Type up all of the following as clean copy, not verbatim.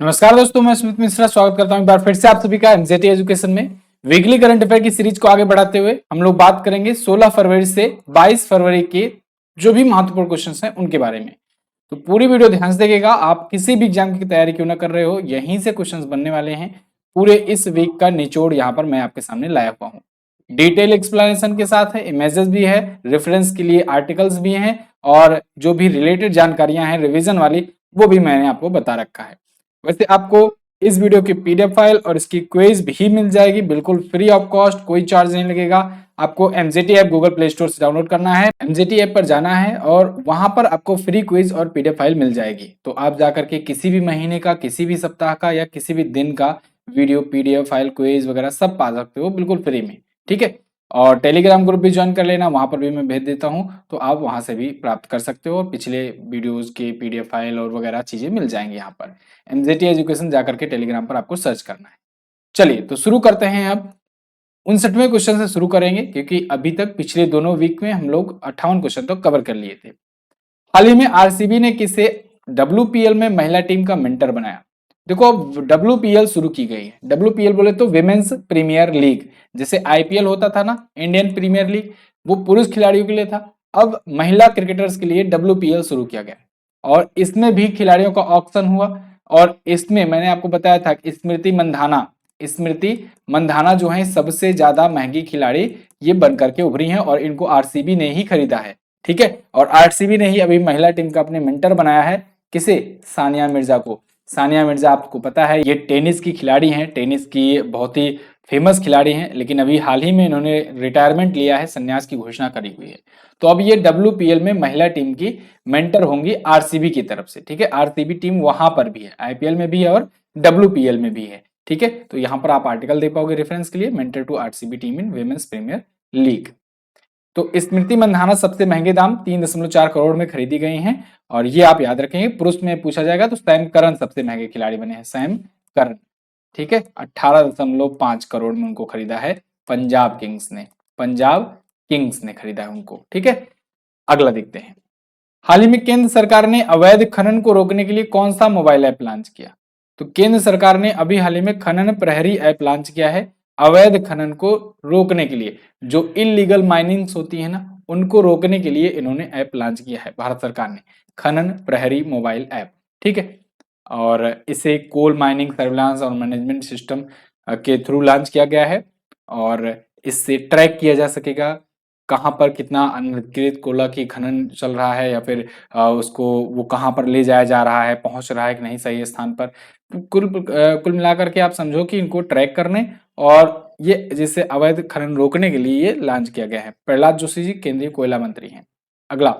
नमस्कार दोस्तों, मैं स्मित मिश्रा स्वागत करता हूं एक बार फिर से आप सभी का एमजेटी एजुकेशन में। वीकली करंट अफेयर की सीरीज को आगे बढ़ाते हुए हम लोग बात करेंगे 16 फरवरी से 22 फरवरी के जो भी महत्वपूर्ण क्वेश्चंस हैं उनके बारे में। तो पूरी वीडियो ध्यान से देखिएगा। आप किसी भी एग्जाम की तैयारी क्यों ना कर रहे हो, यहीं से क्वेश्चंस बनने वाले हैं। पूरे इस वीक का निचोड़ यहाँ पर मैं आपके सामने लाया हुआ हूँ। डिटेल एक्सप्लेनेशन के साथ है, इमेजेस भी है, रेफरेंस के लिए आर्टिकल्स भी हैं और जो भी रिलेटेड जानकारियां हैं रिवीजन वाली वो भी मैंने आपको बता रखा है। वैसे आपको इस वीडियो की पीडीएफ फाइल और इसकी क्विज भी मिल जाएगी बिल्कुल फ्री ऑफ कॉस्ट, कोई चार्ज नहीं लगेगा। आपको MJT app Google play store से डाउनलोड करना है, एमजेटी ऐप पर जाना है और वहां पर आपको फ्री क्विज और पीडीएफ फाइल मिल जाएगी। तो आप जाकर के किसी भी महीने का, किसी भी सप्ताह का या किसी भी दिन का वीडियो, पीडीएफ फाइल, क्विज वगैरह सब पा सकते हो बिल्कुल फ्री में। ठीक है। और टेलीग्राम ग्रुप भी ज्वाइन कर लेना, वहां पर भी मैं भेज देता हूं, तो आप वहां से भी प्राप्त कर सकते हो। पिछले वीडियोस के पीडीएफ फाइल और वगैरह चीजें मिल जाएंगी यहाँ पर। एमजेटी एजुकेशन जाकर के टेलीग्राम पर आपको सर्च करना है। चलिए तो शुरू करते हैं। अब 59वें क्वेश्चन से शुरू करेंगे क्योंकि अभी तक पिछले दोनों वीक में हम लोग 58 क्वेश्चन तो कवर कर लिए थे। हाल ही में आरसीबी ने किसे डब्ल्यूपीएल में महिला टीम का मेंटर बनाया? देखो अब डब्ल्यूपीएल शुरू की गई है। डब्ल्यूपीएल बोले तो विमेन्स प्रीमियर लीग, जैसे आईपीएल होता था ना, इंडियन प्रीमियर लीग, वो पुरुष खिलाड़ियों के लिए था। अब महिला क्रिकेटर्स के लिए डब्ल्यूपीएल शुरू किया गया और इसमें भी खिलाड़ियों का ऑक्शन हुआ। और इसमें मैंने आपको बताया था कि स्मृति मंधाना जो है सबसे ज्यादा महंगी खिलाड़ी ये बनकर के उभरी हैं और इनको आरसीबी ने ही खरीदा है। ठीक है। और आरसीबी ने ही अभी महिला टीम का अपने मेंटर बनाया है। किसे? सानिया मिर्जा को। सानिया मिर्जा आपको पता है ये टेनिस की खिलाड़ी हैं, टेनिस की बहुत ही फेमस खिलाड़ी हैं, लेकिन अभी हाल ही में इन्होंने रिटायरमेंट लिया है, संन्यास की घोषणा करी हुई है। तो अब ये डब्ल्यूपीएल में महिला टीम की मेंटर होंगी आरसीबी की तरफ से। ठीक है। आरसीबी टीम वहां पर भी है, आईपीएल में भी है और डब्ल्यूपीएल में भी है। ठीक है। तो यहां पर आप आर्टिकल दे पाओगे रेफरेंस के लिए, mentor to RCB team in Women's Premier League. तो स्मृति मंधाना सबसे महंगे दाम 3.4 करोड़ में खरीदी गई हैं। और ये आप याद रखेंगे, पुरुष में पूछा जाएगा तो सैम करन सबसे महंगे खिलाड़ी बने हैं, सैम करन। ठीक है। 18.5 करोड़ में उनको खरीदा है पंजाब किंग्स ने खरीदा है उनको। ठीक है। अगला देखते हैं। हाल ही में केंद्र सरकार ने अवैध खनन को रोकने के लिए कौन सा मोबाइल ऐप लॉन्च किया? तो केंद्र सरकार ने अभी हाल ही में खनन प्रहरी ऐप लॉन्च किया है अवैध खनन को रोकने के लिए। जो इलीगल माइनिंग्स होती है ना, उनको रोकने के लिए इन्होंने ऐप लॉन्च किया है भारत सरकार ने, खनन प्रहरी मोबाइल ऐप। ठीक है। और इसे कोल माइनिंग सर्विलांस और मैनेजमेंट सिस्टम के थ्रू लॉन्च किया गया है और इससे ट्रैक किया जा सकेगा कहाँ पर कितना अनधिकृत कोयला की खनन चल रहा है या फिर उसको वो कहाँ पर ले जाया जा रहा है, पहुंच रहा है कि नहीं सही स्थान पर। तो कुल मिलाकर के आप समझो कि इनको ट्रैक करने और ये जिससे अवैध खनन रोकने के लिए ये लॉन्च किया गया है। प्रहलाद जोशी जी केंद्रीय कोयला मंत्री हैं। अगला,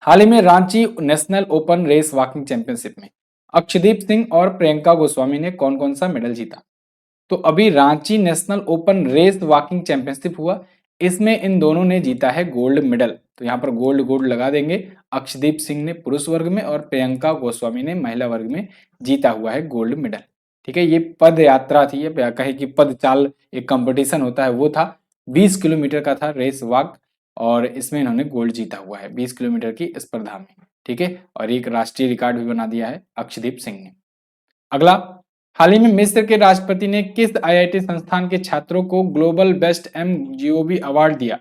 हाल ही में Ranchi National Open Race Walking Championship में अक्षदीप सिंह और प्रियंका गोस्वामी ने कौन कौन सा मेडल जीता? तो अभी Ranchi National Open Race Walking Championship हुआ, इसमें इन दोनों ने जीता है गोल्ड मेडल। तो यहाँ पर गोल्ड गोल्ड लगा देंगे। अक्षदीप सिंह ने पुरुष वर्ग में और प्रियंका गोस्वामी ने महिला वर्ग में जीता हुआ है गोल्ड मेडल। ठीक है। ये पद यात्रा थी, ये कहे कि पद चाल एक कंपटीशन होता है वो था, 20 किलोमीटर का था रेस वॉक और इसमें इन्होंने गोल्ड जीता हुआ है 20 किलोमीटर की स्पर्धा में। ठीक है। और एक राष्ट्रीय रिकॉर्ड भी बना दिया है अक्षदीप सिंह ने। अगला, हाल ही में मिस्र के राष्ट्रपति ने किस आईआईटी संस्थान के छात्रों को ग्लोबल बेस्ट एमजीओबी अवार्ड दिया?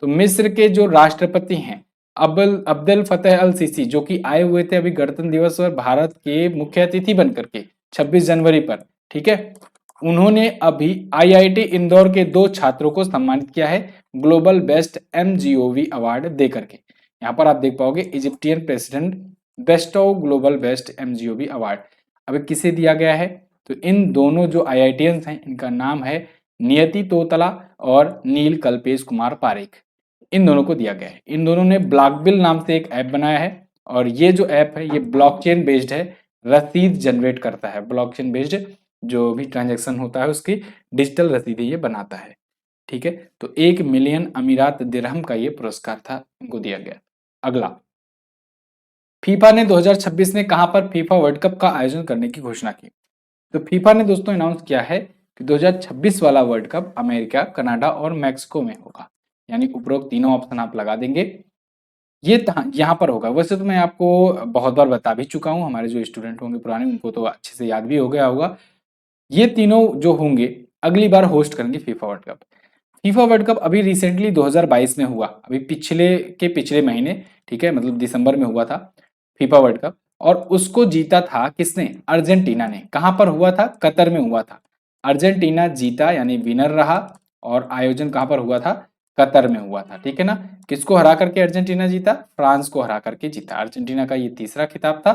तो मिस्र के जो राष्ट्रपति हैं अब्देल फतेह अल सीसी, जो कि आए हुए थे अभी गणतंत्र दिवस पर भारत के मुख्य अतिथि बनकर के 26 जनवरी पर। ठीक है। उन्होंने अभी आईआईटी इंदौर के 2 छात्रों को सम्मानित किया है ग्लोबल बेस्ट एमजीओवी अवार्ड देकर के। यहाँ पर आप देख पाओगे Egyptian president bestows global best MGOV award अभी किसे दिया गया है? तो इन दोनों जो आईआईटियंस हैं इनका नाम है नियति तोतला और नील कल्पेश कुमार पारेख। इन दोनों को दिया गया है। इन दोनों ने ब्लॉकबिल नाम से एक ऐप बनाया है और ये जो ऐप है ये ब्लॉकचेन बेस्ड है, रसीद जनरेट करता है। ब्लॉकचेन बेस्ड जो भी ट्रांजैक्शन होता है उसकी डिजिटल रसीदें ये बनाता है। ठीक है। तो 1 मिलियन अमीरात दिरहम का ये पुरस्कार था, इनको दिया गया। अगला, फीफा ने 2026 में कहां पर फीफा वर्ल्ड कप का आयोजन करने की घोषणा की? तो फीफा ने दोस्तों अनाउंस किया है कि 2026 वाला वर्ल्ड कप अमेरिका, कनाडा और मैक्सिको में होगा। यानी उपरोक्त तीनों ऑप्शन आप लगा देंगे। ये यहाँ पर होगा। वैसे तो मैं आपको बहुत बार बता भी चुका हूँ, हमारे जो स्टूडेंट होंगे पुराने उनको तो अच्छे से याद भी हो गया होगा। ये तीनों जो होंगे अगली बार होस्ट करेंगे FIFA world cup. FIFA world cup अभी रिसेंटली 2022 में हुआ, अभी पिछले महीने, ठीक है, मतलब दिसंबर में हुआ था फीफा वर्ल्ड कप। और उसको जीता था किसने? अर्जेंटीना ने। कहां पर हुआ था? कतर में हुआ था। अर्जेंटीना जीता यानी विनर रहा। और आयोजन कहां पर हुआ था? कतर में हुआ था, ठीक है ना। किसको हरा करके अर्जेंटीना जीता? फ्रांस को हरा करके जीता। अर्जेंटीना का ये तीसरा खिताब था।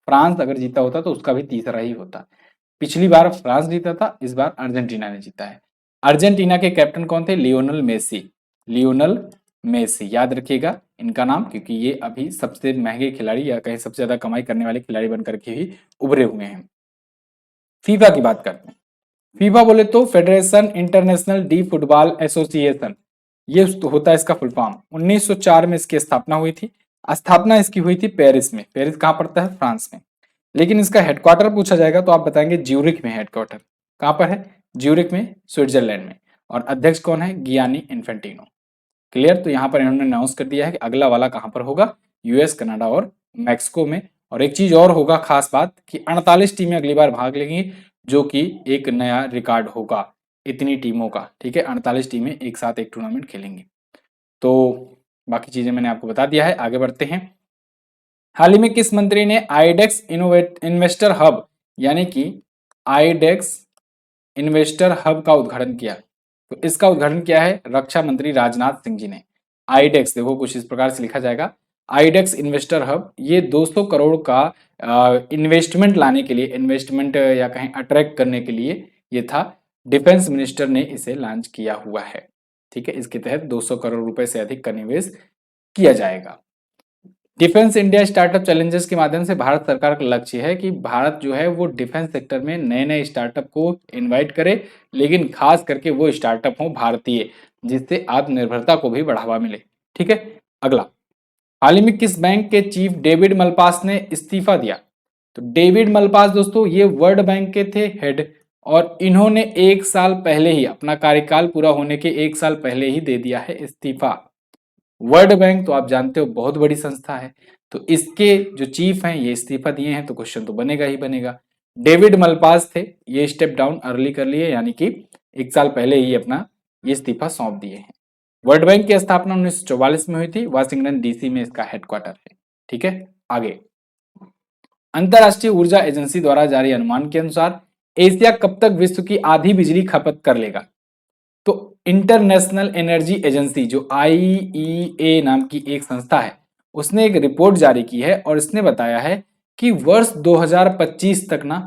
फ्रांस अगर जीता होता तो उसका भी तीसरा ही होता। पिछली बार फ्रांस जीता था, इस बार अर्जेंटीना ने जीता है। अर्जेंटीना के कैप्टन कौन थे? Lionel Messi. लियोनल मेसी, याद रखिएगा इनका नाम, क्योंकि ये अभी सबसे महंगे खिलाड़ी या कहीं सबसे ज्यादा कमाई करने वाले खिलाड़ी बनकर के ही उभरे हुए हैं। फीफा की बात करते हैं। फीफा बोले तो federation international D football association, ये होता है इसका फुल फॉर्म। 1904 में इसकी स्थापना हुई थी। स्थापना इसकी हुई थी पेरिस में। पेरिस कहाँ पड़ता है? फ्रांस में। लेकिन इसका हेडक्वार्टर पूछा जाएगा तो आप बताएंगे ज्यूरिख में हेडक्वार्टर। कहां पर है? ज्यूरिख में, स्विट्जरलैंड में। और अध्यक्ष कौन है? Gianni Infantino. क्लियर? तो यहां पर इन्होंने अनाउंस कर दिया है कि अगला वाला कहां पर होगा? यूएस, कनाडा और मैक्सिको में। और एक चीज और होगा खास बात कि 48 टीमें अगली बार भाग लेंगी, जो कि एक नया रिकॉर्ड होगा इतनी टीमों का, ठीक है। 48 टीमें एक साथ एक टूर्नामेंट खेलेंगी। तो बाकी चीजें मैंने आपको बता दिया है, आगे बढ़ते हैं। हाल ही में किस मंत्री ने आईडेक्स इन्वेस्टर हब यानी कि आईडेक्स इन्वेस्टर हब का उद्घाटन किया? तो इसका उद्घाटन किया है रक्षा मंत्री राजनाथ सिंह जी ने। आईडेक्स देखो कुछ इस प्रकार से लिखा जाएगा, आईडेक्स इन्वेस्टर हब। ये 200 करोड़ का इन्वेस्टमेंट लाने के लिए, इन्वेस्टमेंट या कहीं अट्रैक्ट करने के लिए ये था। डिफेंस मिनिस्टर ने इसे लॉन्च किया हुआ है, ठीक है। इसके तहत 200 करोड़ रुपए से अधिक का निवेश किया जाएगा। डिफेंस इंडिया स्टार्टअप चैलेंजेस के माध्यम से भारत सरकार का लक्ष्य है कि भारत जो है वो डिफेंस सेक्टर में नए नए स्टार्टअप को इनवाइट करे, लेकिन खास करके वो स्टार्टअप हो भारतीय, जिससे आत्मनिर्भरता को भी बढ़ावा मिले, ठीक है। अगला, हाल ही में किस बैंक के चीफ डेविड मलपास ने इस्तीफा दिया? तो डेविड मलपास दोस्तों ये वर्ल्ड बैंक के थे हेड, और इन्होंने 1 साल पहले ही, अपना कार्यकाल पूरा होने के 1 साल पहले ही दे दिया है इस्तीफा। वर्ल्ड बैंक तो आप जानते हो बहुत बड़ी संस्था है, तो इसके जो चीफ हैं ये इस्तीफा दिए हैं, तो क्वेश्चन तो बनेगा ही बनेगा। डेविड मलपास थे, ये स्टेप डाउन अर्ली कर लिए, यानी कि 1 साल पहले ही अपना ये इस्तीफा सौंप दिए हैं। वर्ल्ड बैंक की स्थापना 1944 में हुई थी, वाशिंगटन डीसी में इसका हेडक्वार्टर है, ठीक है। आगे, अंतरराष्ट्रीय ऊर्जा एजेंसी द्वारा जारी अनुमान के अनुसार एशिया कब तक विश्व की आधी बिजली खपत कर लेगा? तो इंटरनेशनल एनर्जी एजेंसी जो आईईए नाम की एक संस्था है, उसने एक रिपोर्ट जारी की है और इसने बताया है कि वर्ष 2025 तक ना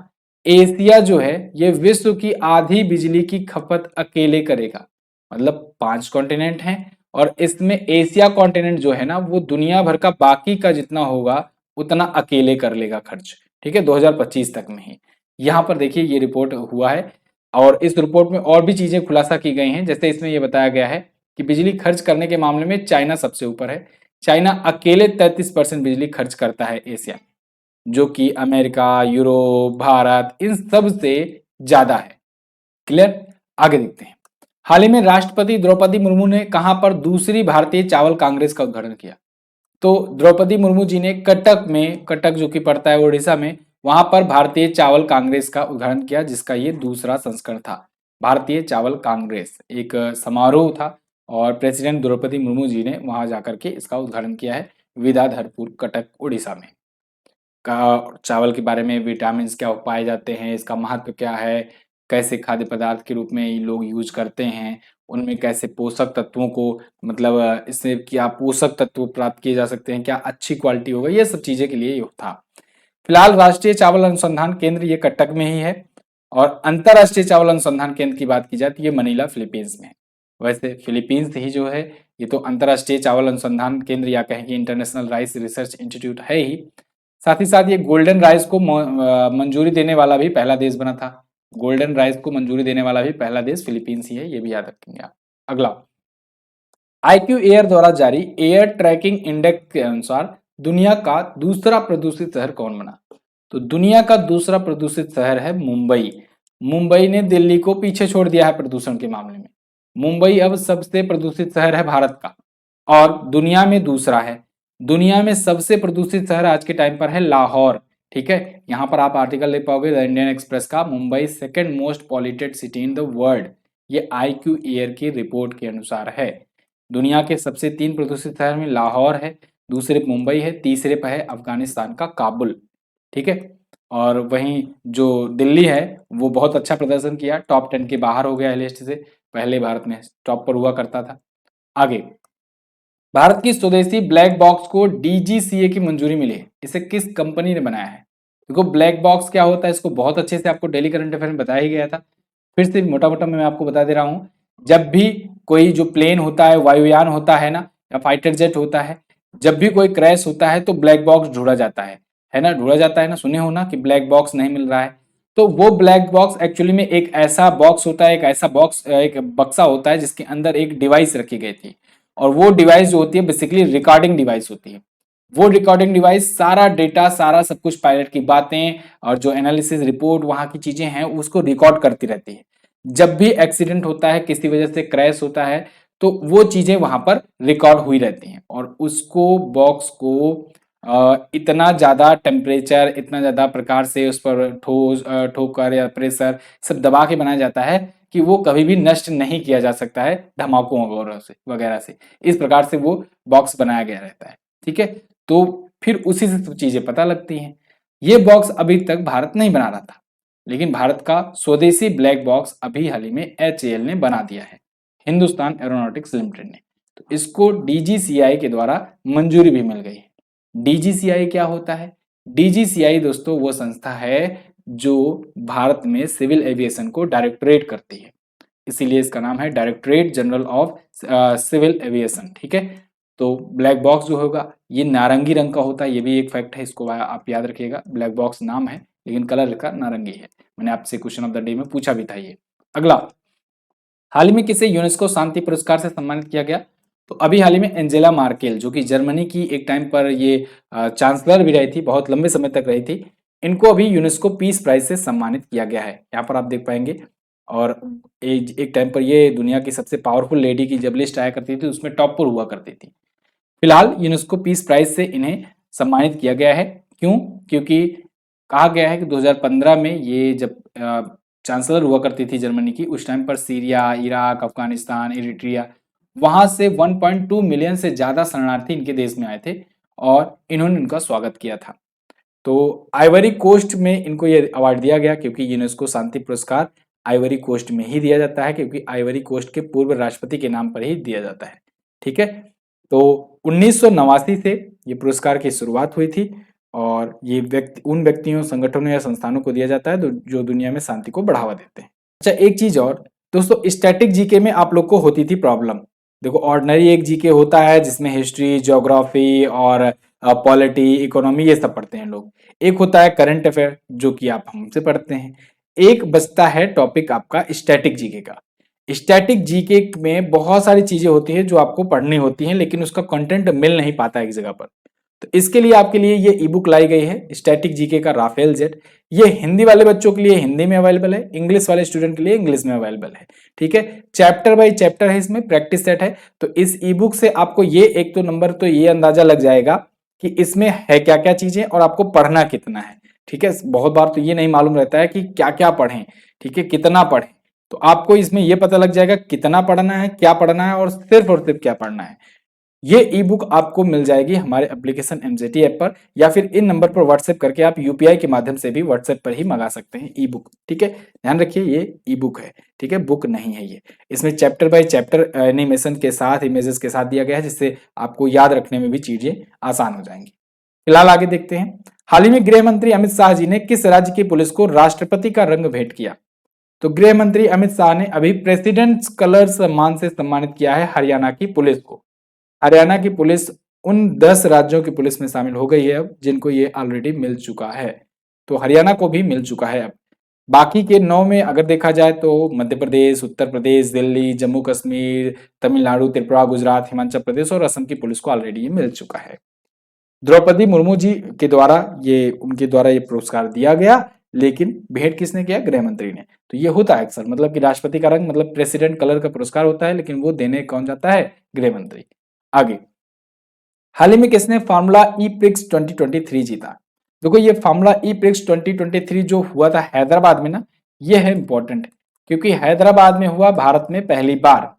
एशिया जो है ये विश्व की आधी बिजली की खपत अकेले करेगा। मतलब 5 कॉन्टिनेंट हैं और इसमें एशिया कॉन्टिनेंट जो है ना वो दुनिया भर का बाकी का जितना होगा उतना अकेले कर लेगा खर्च, ठीक है, 2025 तक में ही। यहाँ पर देखिए ये रिपोर्ट हुआ है और इस रिपोर्ट में और भी चीजें खुलासा की गई हैं। जैसे इसमें यह बताया गया है कि बिजली खर्च करने के मामले में चाइना सबसे ऊपर है। चाइना अकेले 33% बिजली खर्च करता है एशिया, जो कि अमेरिका, यूरोप, भारत इन सब से ज्यादा है। क्लियर? आगे देखते हैं। हाल ही में राष्ट्रपति द्रौपदी मुर्मू ने कहां पर दूसरी भारतीय चावल कांग्रेस का उद्घाटन किया? तो द्रौपदी मुर्मू जी ने कटक में, कटक जो कि पड़ता है उड़ीसा में, वहां पर भारतीय चावल कांग्रेस का उद्घाटन किया, जिसका ये दूसरा संस्करण था। भारतीय चावल कांग्रेस एक समारोह था और प्रेसिडेंट द्रौपदी मुर्मू जी ने वहां जाकर के इसका उद्घाटन किया है, विद्याधरपुर, कटक, उड़ीसा में। का चावल के बारे में विटामिन क्या पाए जाते हैं, इसका महत्व क्या है, कैसे खाद्य पदार्थ के रूप में ये लोग यूज करते हैं, उनमें कैसे पोषक तत्वों को, मतलब इससे क्या पोषक तत्व प्राप्त किए जा सकते हैं, क्या अच्छी क्वालिटी होगा, ये सब चीजें के लिए ये था। फिलहाल राष्ट्रीय चावल अनुसंधान केंद्र ये कटक में ही है और अंतरराष्ट्रीय चावल अनुसंधान केंद्र की बात की जाए तो ये मनीला, फिलीपींस में है। वैसे फिलीपींस ही जो है ये तो अंतरराष्ट्रीय चावल अनुसंधान केंद्र या कहें कि इंटरनेशनल राइस रिसर्च इंस्टीट्यूट है ही। साथ ही साथ ये गोल्डन राइस को मंजूरी देने वाला भी पहला देश बना था। गोल्डन राइस को मंजूरी देने वाला भी पहला देश फिलीपींस ही है, ये भी याद रखेंगे आप। अगला, आईक्यू एयर द्वारा जारी एयर ट्रैकिंग इंडेक्स के अनुसार दुनिया का दूसरा प्रदूषित शहर कौन बना? तो दुनिया का दूसरा प्रदूषित शहर है मुंबई। मुंबई ने दिल्ली को पीछे छोड़ दिया है प्रदूषण के मामले में। मुंबई अब सबसे प्रदूषित शहर है भारत का और दुनिया में दूसरा है। दुनिया में सबसे प्रदूषित शहर आज के टाइम पर है लाहौर। ठीक है, यहां पर आप आर्टिकल ले पाओगे द इंडियन एक्सप्रेस का, Mumbai second most polluted city in the world. ये IQ एयर की रिपोर्ट के अनुसार है। दुनिया के सबसे 3 प्रदूषित शहर में लाहौर है, दूसरे पे मुंबई है, तीसरे पे है अफगानिस्तान का काबुल। ठीक है, और वहीं जो दिल्ली है वो बहुत अच्छा प्रदर्शन किया, टॉप 10 के बाहर हो गया लिस्ट से, पहले भारत में टॉप पर हुआ करता था। आगे, भारत की स्वदेशी ब्लैक बॉक्स को DGCA की मंजूरी मिली है। इसे किस कंपनी ने बनाया है? देखो ब्लैक बॉक्स क्या होता है, इसको बहुत अच्छे से आपको डेली करंट अफेयर में बताया ही गया था। फिर से मोटा मोटा मैं आपको बता दे रहा हूं। जब भी कोई जो प्लेन होता है, वायुयान होता है ना, या फाइटर जेट होता है, जब भी कोई क्रैश होता है तो ब्लैक बॉक्स ढूंढा जाता है ना, ढूंढा जाता है ना, सुने हो ना कि ब्लैक बॉक्स नहीं मिल रहा है। तो वो ब्लैक बॉक्स एक्चुअली में एक ऐसा बॉक्स होता है, एक ऐसा बॉक्स, एक बक्सा होता है जिसके अंदर एक डिवाइस रखी गई थी, और वो डिवाइस जो होती है बेसिकली रिकॉर्डिंग डिवाइस होती है। वो रिकॉर्डिंग डिवाइस सारा डेटा, सारा सब कुछ, पायलट की बातें और जो एनालिसिस रिपोर्ट वहां की चीजें हैं उसको रिकॉर्ड करती रहती है। जब भी एक्सीडेंट होता है, किसी वजह से क्रैश होता है, तो वो चीजें वहां पर रिकॉर्ड हुई रहती हैं, और उसको बॉक्स को इतना ज्यादा टेम्परेचर, इतना ज्यादा प्रकार से उस पर ठोकर या प्रेशर सब दबा के बनाया जाता है कि वो कभी भी नष्ट नहीं किया जा सकता है धमाकों वगैरह से। इस प्रकार से वो बॉक्स बनाया गया रहता है। ठीक है, तो फिर उसी से सब चीजें पता लगती हैं। ये बॉक्स अभी तक भारत नहीं बना रहा था, लेकिन भारत का स्वदेशी ब्लैक बॉक्स अभी हाल ही में HAL ने बना दिया है, हिंदुस्तान एरोनॉटिक्स लिमिटेड ने। तो इसको DGCI के द्वारा मंजूरी भी मिल गई है। DGCI क्या होता है? DGCI दोस्तों वो संस्था है जो भारत में सिविल एविएशन को डायरेक्टरेट करती है, इसीलिए इसका नाम है Directorate General of Civil Aviation. ठीक है, तो ब्लैक बॉक्स जो होगा ये नारंगी रंग का होता है, ये भी एक फैक्ट है, इसको आप याद रखिएगा। ब्लैक बॉक्स नाम है लेकिन कलर इसका नारंगी है। मैंने आपसे क्वेश्चन ऑफ द डे में पूछा भी था ये। अगला, हाल ही में किसे यूनेस्को शांति पुरस्कार से सम्मानित किया गया? तो अभी हाल ही में एंजेला मार्केल, जो कि जर्मनी की एक टाइम पर ये चांसलर भी रही थी, बहुत लंबे समय तक रही थी, इनको अभी यूनेस्को पीस प्राइज से सम्मानित किया गया है, यहाँ पर आप देख पाएंगे। और एक टाइम पर ये दुनिया की सबसे पावरफुल लेडी की जब लिस्ट आया करती थी उसमें टॉप पर हुआ करती थी। फिलहाल यूनेस्को पीस प्राइज से इन्हें सम्मानित किया गया है। क्यों? क्योंकि कहा गया है कि 2015 में ये जब चांसलर हुआ करती थी जर्मनी की, उस टाइम पर सीरिया, इराक, अफगानिस्तान, इरिट्रिया, वहां से 1.2 मिलियन से ज्यादा शरणार्थी इनके देश में आए थे और इन्होंने इनका स्वागत किया था। तो आइवरी कोस्ट में इनको ये अवार्ड दिया गया, क्योंकि यूनेस्को शांति पुरस्कार आइवरी कोस्ट में ही दिया जाता है, क्योंकि आइवरी कोस्ट के पूर्व राष्ट्रपति के नाम पर ही दिया जाता है। ठीक है, तो 1989 से ये पुरस्कार की शुरुआत हुई थी, और ये उन व्यक्तियों, संगठनों या संस्थानों को दिया जाता है जो दुनिया में शांति को बढ़ावा देते हैं। अच्छा, एक चीज और दोस्तों, स्टैटिक जीके में आप लोग को होती थी प्रॉब्लम। देखो ऑर्डिनरी एक जीके होता है जिसमें हिस्ट्री, ज्योग्राफी और पॉलिटी, इकोनॉमी ये सब पढ़ते हैं लोग। एक होता है करंट अफेयर जो कि आप हमसे पढ़ते हैं। एक बचता है टॉपिक आपका स्टैटिक जीके का। स्टैटिक जीके में बहुत सारी चीजें होती है जो आपको पढ़नी होती हैं, लेकिन उसका कंटेंट मिल नहीं पाता एक जगह पर। तो इसके लिए आपके लिए ये ई बुक लाई गई है, स्टैटिक जीके का राफेल जेट। ये हिंदी वाले बच्चों के लिए हिंदी में अवेलेबल है, इंग्लिश वाले स्टूडेंट के लिए इंग्लिश में अवेलेबल है। ठीक है, चैप्टर बाय चैप्टर है, इसमें प्रैक्टिस सेट है। तो इस ई बुक से आपको ये एक तो नंबर तो ये अंदाजा लग जाएगा कि इसमें है क्या क्या चीजें और आपको पढ़ना कितना है। ठीक है, बहुत बार तो ये नहीं मालूम रहता है कि क्या क्या पढ़ें, ठीक है, कितना पढ़ें। तो आपको इसमें यह पता लग जाएगा कितना पढ़ना है, क्या पढ़ना है और सिर्फ क्या पढ़ना है। ये ई बुक आपको मिल जाएगी हमारे एप्लीकेशन एमजेटी ऐप पर, या फिर इन नंबर पर व्हाट्सएप करके आप यूपीआई के माध्यम से भी व्हाट्सएप पर ही मंगा सकते हैं ई बुक। ठीक है, ध्यान रखिए ये ई बुक है, ठीक है, बुक नहीं है ये। इसमें चैप्टर बाय चैप्टर एनिमेशन के साथ, इमेजेस के साथ दिया गया है, जिससे आपको याद रखने में भी चीजें आसान हो जाएंगी। फिलहाल आगे देखते हैं। हाल ही में गृह मंत्री अमित शाह जी ने किस राज्य की पुलिस को राष्ट्रपति का रंग भेंट किया? तो गृह मंत्री अमित शाह ने अभी प्रेसिडेंट्स कलर सम्मान से सम्मानित किया है हरियाणा की पुलिस को। हरियाणा की पुलिस उन 10 राज्यों की पुलिस में शामिल हो गई है अब, जिनको ये ऑलरेडी मिल चुका है। तो हरियाणा को भी मिल चुका है अब। बाकी के 9 में अगर देखा जाए तो मध्य प्रदेश, उत्तर प्रदेश, दिल्ली, जम्मू कश्मीर, तमिलनाडु, त्रिपुरा, गुजरात, हिमाचल प्रदेश और असम की पुलिस को ऑलरेडी ये मिल चुका है। द्रौपदी मुर्मू जी के द्वारा उनके द्वारा ये पुरस्कार दिया गया, लेकिन भेंट किसने किया? गृह मंत्री ने। तो ये होता है अक्सर, मतलब कि राष्ट्रपति का रंग मतलब प्रेसिडेंट कलर का पुरस्कार होता है, लेकिन वो देने कौन जाता है? गृह मंत्री। आगे, हाल ही में किसने फार्मूला ई प्रिक्स 2023 जीता? देखो ये फार्मूला ई प्रिक्स 2023 जो हुआ था हैदराबाद में ना, ये है इंपॉर्टेंट, क्योंकि हैदराबाद में हुआ भारत में पहली बार।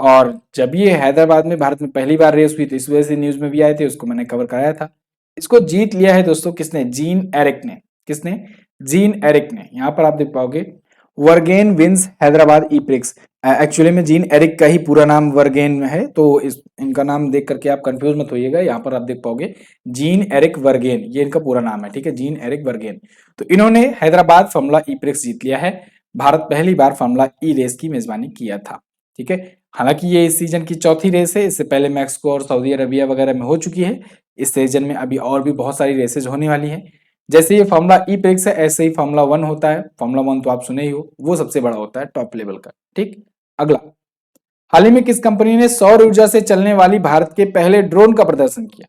और जब ये हैदराबाद में भारत में पहली बार रेस हुई तो इस वजह से न्यूज में भी आए थे, उसको मैंने कवर कराया था। इसको जीत लिया है दोस्तों किसने? जीन एरिक ने। किसने? जीन एरिक ने। यहां पर आप देख पाओगे वर्गेन विंस हैदराबाद ई प्रिक्स। एक्चुअली में जीन एरिक का ही पूरा नाम वर्गेन है, तो इनका नाम देख करके आप कंफ्यूज मत होइएगा। यहाँ पर आप देख पाओगे जीन एरिक वर्गेन, ये इनका पूरा नाम है, ठीक है, जीन एरिक वर्गेन। तो इन्होंने हैदराबाद फार्मूला ई प्रिक्स जीत लिया है। भारत पहली बार फार्मूला ई रेस की मेजबानी किया था, ठीक है। हालांकि ये इस सीजन की चौथी रेस है, इससे पहले मैक्सिको और सऊदी अरबिया वगैरह में हो चुकी है। इस सीजन में अभी और भी बहुत सारी रेसेज होने वाली है। जैसे ये फार्मूला ई प्रिक्स है, ऐसे ही फार्मूला 1 होता है। फार्मूला 1 तो आप सुने ही हो, वो सबसे बड़ा होता है, टॉप लेवल का, ठीक। अगला, हाल ही में किस कंपनी ने सौर ऊर्जा से चलने वाली भारत के पहले ड्रोन का प्रदर्शन किया?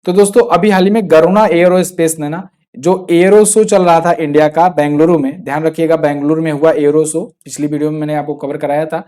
तो दोस्तों अभी हाल ही में गरुणा एयरोस्पेस ने ना, जो एयरो शो चल रहा था इंडिया का बेंगलुरु में, ध्यान रखिएगा बेंगलुरु में हुआ एयरो शो, पिछली वीडियो में मैंने आपको कवर कराया था,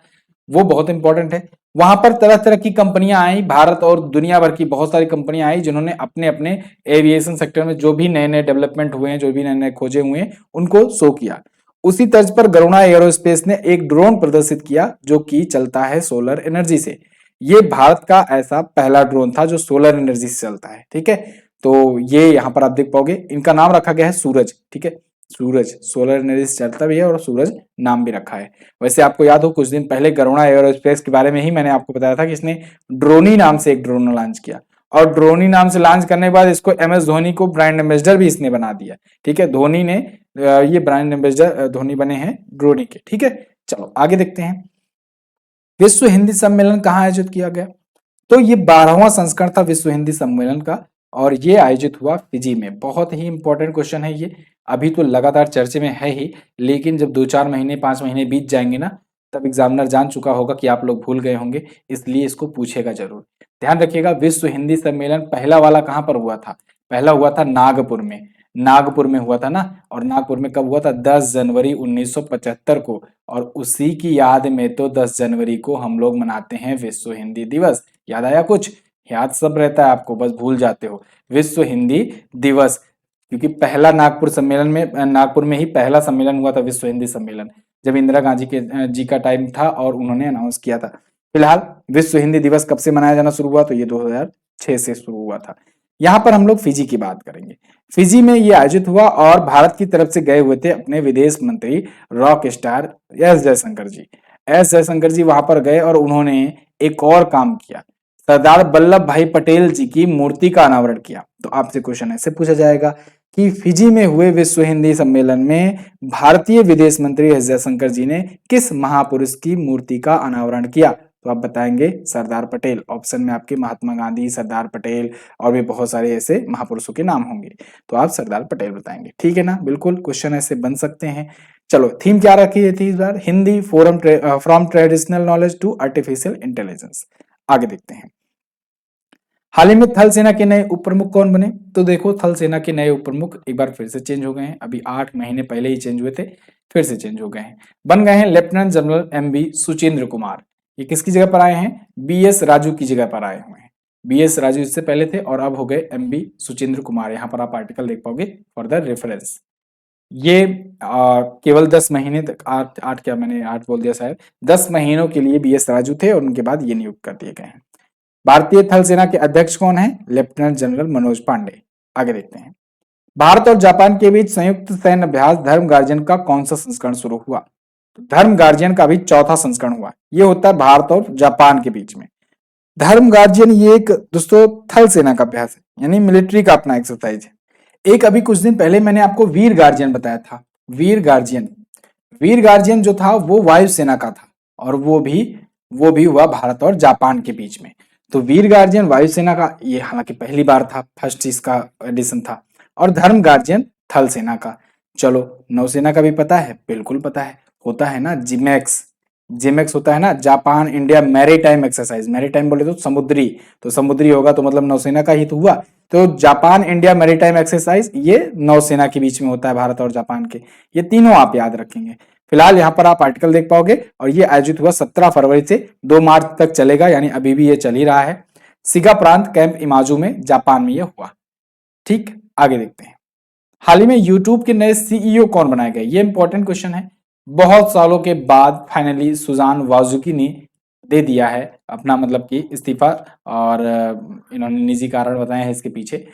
वो बहुत इंपॉर्टेंट है। वहां पर तरह तरह की कंपनियां आई, भारत और दुनिया भर की बहुत सारी कंपनियां आई, जिन्होंने अपने अपने एविएशन सेक्टर में जो भी नए नए डेवलपमेंट हुए हैं, जो भी नए नए खोजे हुए हैं, उनको शो किया। उसी तर्ज पर गरुणा एयरोस्पेस ने एक ड्रोन प्रदर्शित किया जो कि चलता है सोलर एनर्जी से। ये भारत का ऐसा पहला ड्रोन था जो सोलर एनर्जी से चलता है, ठीक है। तो ये यहाँ पर आप देख पाओगे, इनका नाम रखा गया है सूरज, ठीक है। सूरज सोलर एनर्जी से चलता भी है और सूरज नाम भी रखा है। वैसे आपको याद हो कुछ दिन पहले गरुणा एयरोस्पेस के बारे में ही मैंने आपको बताया था कि इसने ड्रोनी नाम से एक ड्रोन लॉन्च किया, और ड्रोनी नाम से लॉन्च करने के बाद इसको MS धोनी को ब्रांड एम्बेसडर भी इसने बना दिया, ठीक है। धोनी ने ये ब्रांड एम्बेसडर धोनी बने हैं ड्रोनी के, ठीक है। चलो आगे देखते हैं, विश्व हिंदी सम्मेलन कहाँ आयोजित किया गया? तो ये 12वां संस्करण था विश्व हिंदी सम्मेलन का, और ये आयोजित हुआ फिजी में। बहुत ही इंपॉर्टेंट क्वेश्चन है ये, अभी तो लगातार चर्चे में है ही, लेकिन जब 2-4 महीने 5 महीने बीत जाएंगे ना, तब एग्जामिनर जान चुका होगा कि आप लोग भूल गए होंगे, इसलिए इसको पूछेगा जरूर। ध्यान रखिएगा, विश्व हिंदी सम्मेलन पहला वाला कहाँ पर हुआ था? पहला हुआ था नागपुर में। नागपुर में हुआ था ना, और नागपुर में कब हुआ था? 10 जनवरी 1975 को। और उसी की याद में तो 10 जनवरी को हम लोग मनाते हैं विश्व हिंदी दिवस। याद आया कुछ? याद सब रहता है आपको, बस भूल जाते हो। विश्व हिंदी दिवस, क्योंकि पहला नागपुर सम्मेलन में, नागपुर में ही पहला सम्मेलन हुआ था विश्व हिंदी सम्मेलन, जब इंदिरा गांधी के जी का टाइम था और उन्होंने अनाउंस किया था। फिलहाल विश्व हिंदी दिवस कब से मनाया जाना शुरू हुआ? तो ये 2006 से शुरू हुआ था। यहाँ पर हम लोग फिजी की बात करेंगे। फिजी में ये आयोजित हुआ और भारत की तरफ से गए हुए थे अपने विदेश मंत्री रॉक स्टार एस जयशंकर जी। एस जयशंकर जी वहां पर गए और उन्होंने एक और काम किया, सरदार वल्लभ भाई पटेल जी की मूर्ति का अनावरण किया। तो आपसे क्वेश्चन ऐसे पूछा जाएगा कि फिजी में हुए विश्व हिंदी सम्मेलन में भारतीय विदेश मंत्री एस जयशंकर जी ने किस महापुरुष की मूर्ति का अनावरण किया? तो आप बताएंगे सरदार पटेल। ऑप्शन में आपके महात्मा गांधी, सरदार पटेल और भी बहुत सारे ऐसे महापुरुषों के नाम होंगे, तो आप सरदार पटेल बताएंगे, ठीक है ना। बिल्कुल क्वेश्चन ऐसे बन सकते हैं। चलो थीम क्या रखी थी इस बार? Hindi from traditional knowledge to artificial intelligence. आगे देखते हैं, हाल ही में थल सेना के नए उप प्रमुख कौन बने? तो देखो थल सेना के नए उप प्रमुख एक बार फिर से चेंज हो गए हैं, अभी 8 महीने पहले ही चेंज हुए थे, फिर से चेंज हो गए हैं। बन गए हैं Lieutenant General MB Suchendra Kumar. ये किसकी जगह पर आए हैं? BS राजू की जगह पर आए हुए हैं। BS राजू इससे पहले थे और अब हो गए MB सुचेंद्र कुमार। यहाँ पर आप आर्टिकल देख पाओगे फॉर द रेफरेंस। ये केवल 10 महीने तक, 8 क्या मैंने 8 बोल दिया शायद, 10 महीनों के लिए BS राजू थे और उनके बाद ये नियुक्त कर दिए गए हैं। भारतीय थल सेना के अध्यक्ष कौन है? Lieutenant General Manoj Pande. आगे देखते हैं, भारत और जापान के बीच संयुक्त सैन्य अभ्यास धर्म गार्जियन का कौन सा संस्करण शुरू हुआ? तो धर्म गार्जियन का भी चौथा संस्करण हुआ। ये होता है भारत और जापान के बीच में। धर्म गार्जियन ये एक दोस्तों थल सेना का अभ्यास है, यानी मिलिट्री का अपना एक्सरसाइज है। एक अभी कुछ दिन पहले मैंने आपको वीर गार्जियन बताया था। वीर गार्जियन जो था वो वायुसेना का था, और वो भी हुआ भारत और जापान के बीच में। तो वीर गार्जियन वायुसेना का, ये हालांकि पहली बार था, फर्स्ट इसका एडिशन था। और धर्म गार्जियन थल सेना का। चलो नौसेना का भी पता है? बिल्कुल पता है, होता है ना जिमेक्स होता है ना, Japan India maritime exercise. Maritime बोले तो समुद्री, तो समुद्री होगा तो मतलब नौसेना का ही तो हुआ। तो जापान इंडिया मैरीटाइम एक्सरसाइज ये नौसेना के बीच में होता है, भारत और जापान के। ये तीनों आप याद रखेंगे। फिलहाल यहाँ पर आप आर्टिकल देख पाओगे, और ये आयोजित हुआ 17 फरवरी से 2 मार्च तक चलेगा, यानी अभी भी ये चल ही रहा है। सिगा प्रांत कैंप इमाजू में, जापान में यह हुआ। ठीक, आगे देखते हैं। हाल ही में यूट्यूब के नए सीईओ कौन बनाए गए? ये इंपॉर्टेंट क्वेश्चन है। बहुत सालों के बाद फाइनली सुजान वाजुकी ने दे दिया है अपना मतलब कि इस्तीफा, और इन्होंने निजी कारण बताए हैं इसके पीछे।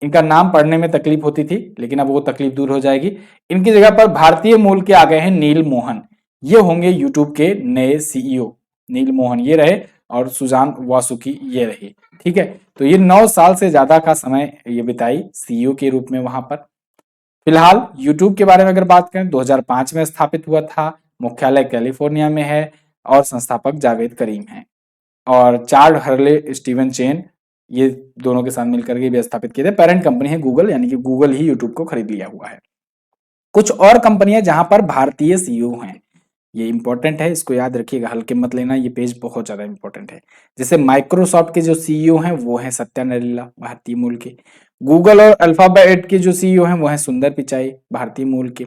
इनका नाम पढ़ने में तकलीफ होती थी, लेकिन अब वो तकलीफ दूर हो जाएगी। इनकी जगह पर भारतीय मूल के आ गए हैं नील मोहन, ये होंगे यूट्यूब के नए सीईओ। नील मोहन ये रहे और सुजान वासुकी ये रही। ठीक है, तो ये 9 साल से ज्यादा का समय ये बिताई सीईओ के रूप में वहां पर। फिलहाल यूट्यूब के बारे में अगर बात करें, 2005 में स्थापित हुआ था, मुख्यालय कैलिफोर्निया में है और संस्थापक जावेद करीम हैं। और चार्ल्स हर्ले स्टीवन चेन ये दोनों के साथ मिलकर के भी स्थापित किए थे। पेरेंट कंपनी है गूगल, यानी कि गूगल ही यूट्यूब को खरीद लिया हुआ है। कुछ और कंपनियां जहां पर भारतीय सीईओ हैं, ये इंपॉर्टेंट है, इसको याद रखिएगा, हल्के मत लेना, ये पेज बहुत ज्यादा इंपॉर्टेंट है। जैसे माइक्रोसॉफ्ट के जो सीईओ हैं वो हैं सत्या नडेला, भारतीय मूल के। गूगल और अल्फाबेट के जो सीईओ हैं वो हैं सुंदर पिचाई, भारतीय मूल के।